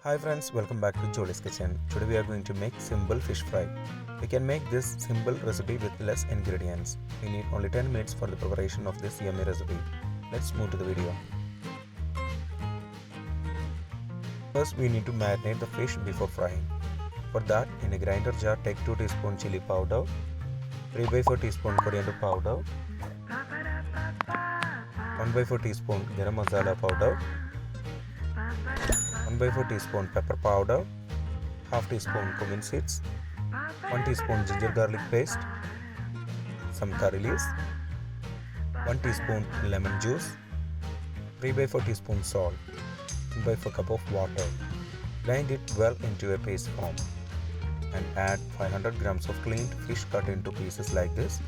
Hi friends, welcome back to Jolys kitchen. Today we are going to make simple fish fry. We can make this simple recipe with less ingredients. We need only 10 minutes for the preparation of this yummy recipe. Let's move to the video. First we need to marinate the fish before frying. For that, in a grinder jar take 2 teaspoon chili powder, 3/4 teaspoon coriander powder, 1/4 teaspoon garam masala powder, 1/4 teaspoon pepper powder, half teaspoon cumin seeds, 1 teaspoon ginger garlic paste, some curry leaves, 1 teaspoon lemon juice, 3/4 teaspoon salt, 1/4 cup of water. Grind it well into a paste form and add 500 grams of cleaned fish cut into pieces like this.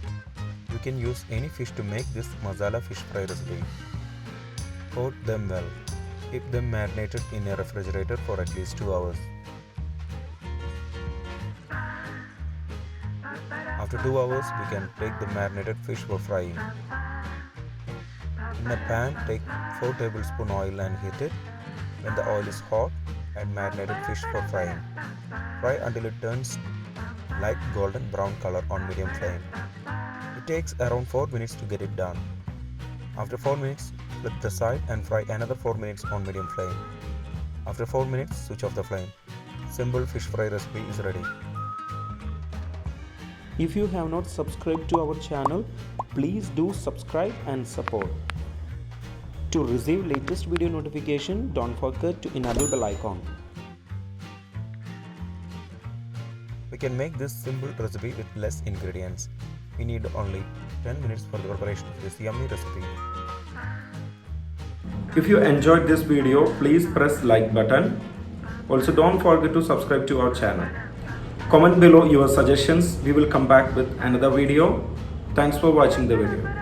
You can use any fish to make this masala fish fry recipe. Coat them well. Keep them marinated in a refrigerator for at least 2 hours. After 2 hours, we can take the marinated fish for frying. In a pan, take 4 tablespoon oil and heat it. When the oil is hot, add marinated fish for frying. Fry until it turns light golden brown color on medium flame. It takes around 4 minutes to get it done. After 4 minutes, flip the side and fry another 4 minutes on medium flame. After 4 minutes, switch off the flame. Simple fish fry recipe is ready. If you have not subscribed to our channel, please do subscribe and support. To receive latest video notification, don't forget to enable bell icon. We can make this simple recipe with less ingredients. We need only 10 minutes for the preparation of this yummy recipe. If you enjoyed this video, please press like button. Also don't forget to subscribe to our channel. Comment below your suggestions. We will come back with another video. Thanks for watching the video.